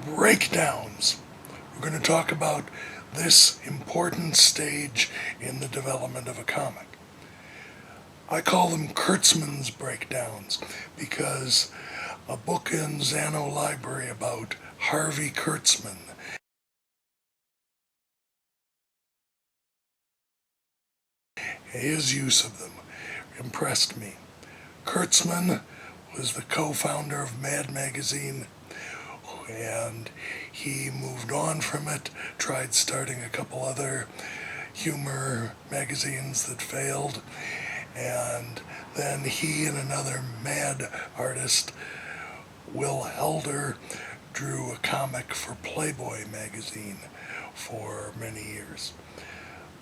breakdowns. We're going to talk about this important stage in the development of a comic. I call them Kurtzman's breakdowns because a book in Zano Library about Harvey Kurtzman his use of them impressed me. Kurtzman was the co-founder of Mad Magazine, and he moved on from it, tried starting a couple other humor magazines that failed, and then he and another mad artist, Will Helder, drew a comic for Playboy magazine for many years.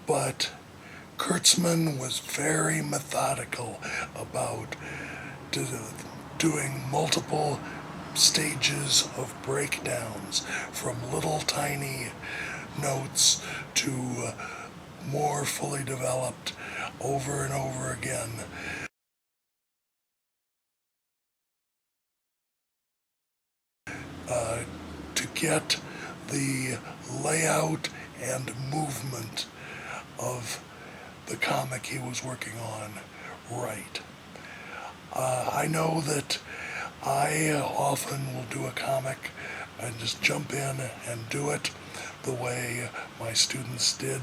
But Kurtzman was very methodical about doing multiple stages of breakdowns, from little tiny notes to more fully developed over and over again. To get the layout and movement of the comic he was working on right. I know that I often will do a comic and just jump in and do it the way my students did,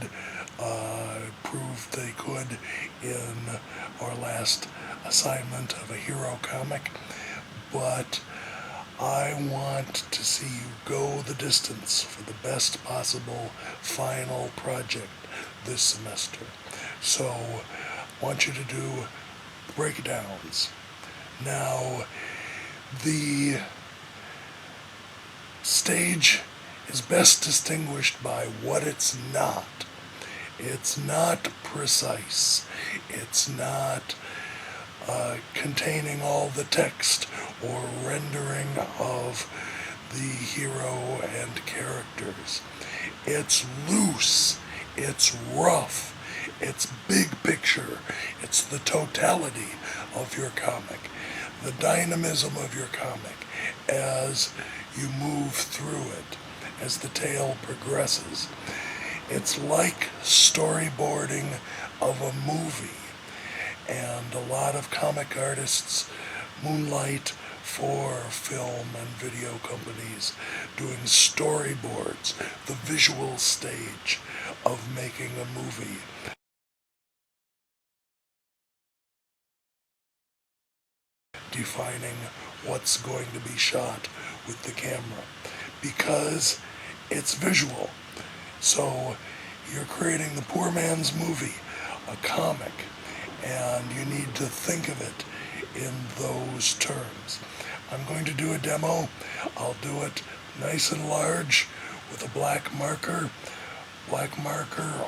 proved they could in our last assignment of a hero comic, but I want to see you go the distance for the best possible final project this semester. So I want you to do breakdowns. Now, the stage is best distinguished by what it's not. It's not precise. It's not containing all the text or rendering of the hero and characters. It's loose. It's rough. It's big picture. It's the totality of your comic, the dynamism of your comic as you move through it, as the tale progresses. It's like storyboarding of a movie, and a lot of comic artists moonlight for film and video companies doing storyboards, the visual stage of making a movie. Defining what's going to be shot with the camera, because it's visual. So you're creating the poor man's movie, a comic, and you need to think of it in those terms. I'm going to do a demo. I'll do it nice and large with a black marker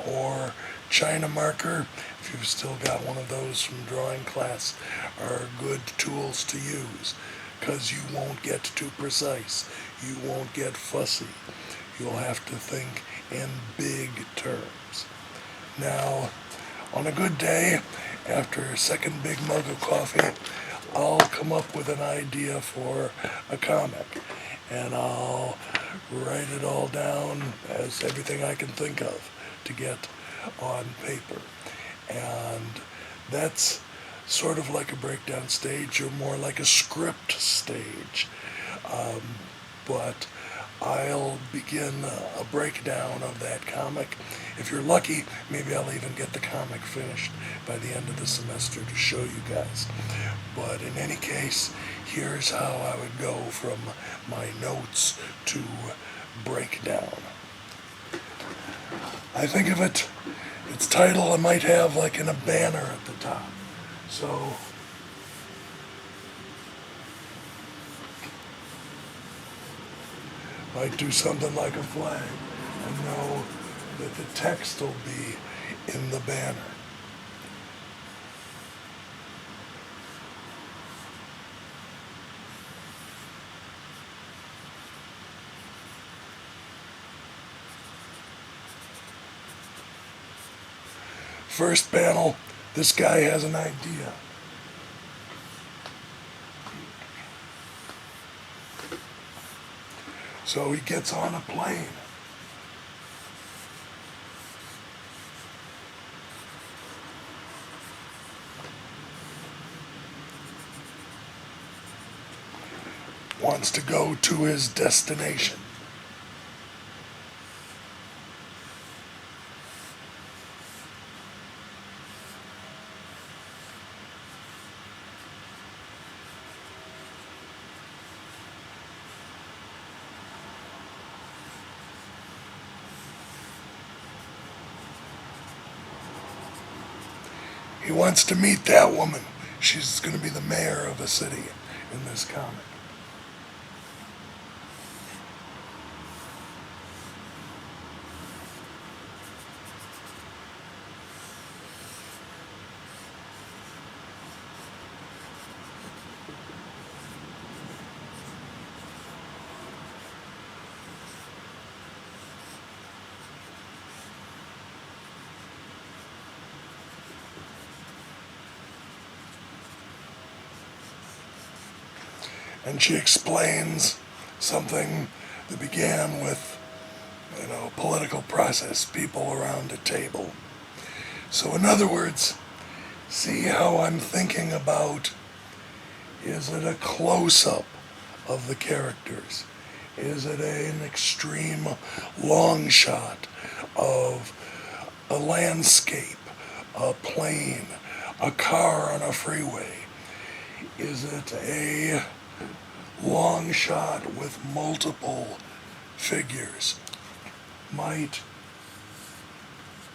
or China marker, if you've still got one of those from drawing class, are good tools to use, because you won't get too precise. You won't get fussy. You'll have to think in big terms. Now, on a good day, after a second big mug of coffee, I'll come up with an idea for a comic, and I'll write it all down as everything I can think of to get on paper. And that's sort of like a breakdown stage, or more like a script stage. But I'll begin a breakdown of that comic. If you're lucky, maybe I'll even get the comic finished by the end of the semester to show you guys. But in any case, here's how I would go from my notes to breakdown. I think of it, its title I might have like in a banner at the top. So might do something like a flag and know that the text will be in the banner. First panel, this guy has an idea. So he gets on a plane. Wants to go to his destination. He wants to meet that woman. She's going to be the mayor of a city in this comic. And she explains something that began with, political process, people around a table. So in other words, see how I'm thinking about, is it a close-up of the characters? Is it an extreme long shot of a landscape, a plane, a car on a freeway? Is it a long shot with multiple figures? Might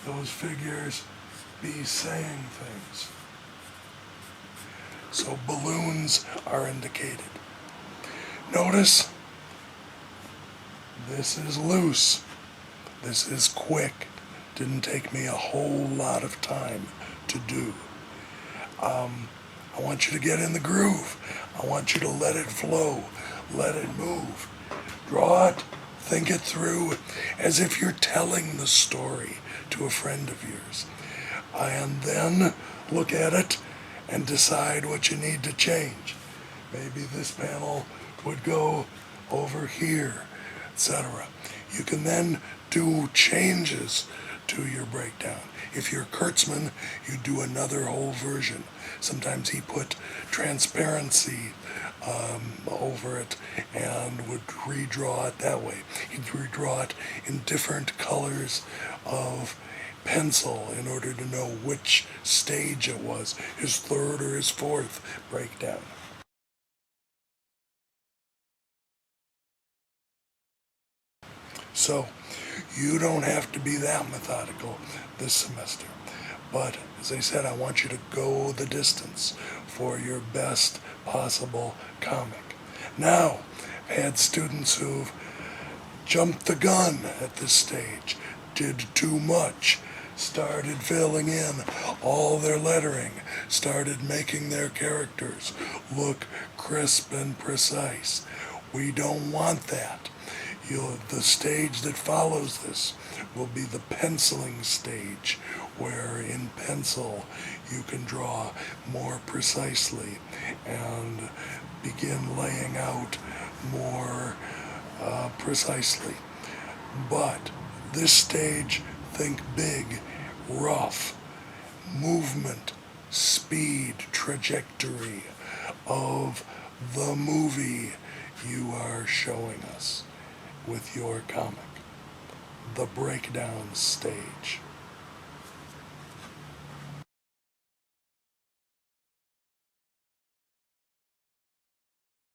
those figures be saying things? So balloons are indicated. Notice this is loose. This is quick. Didn't take me a whole lot of time to do. I want you to get in the groove. I want you to let it flow, let it move. Draw it, think it through as if you're telling the story to a friend of yours. And then look at it and decide what you need to change. Maybe this panel would go over here, etc. You can then do changes to your breakdown. If you're Kurtzman, you do another whole version. Sometimes he put transparency over it and would redraw it that way. He'd redraw it in different colors of pencil in order to know which stage it was, his third or his fourth breakdown. So you don't have to be that methodical this semester. But as I said, I want you to go the distance for your best possible comic. Now, I've had students who've jumped the gun at this stage, did too much, started filling in all their lettering, started making their characters look crisp and precise. We don't want that. The stage that follows this will be the penciling stage, where in pencil you can draw more precisely and begin laying out more precisely. But this stage, think big, rough, movement, speed, trajectory of the movie you are showing us with your comic, the breakdown stage.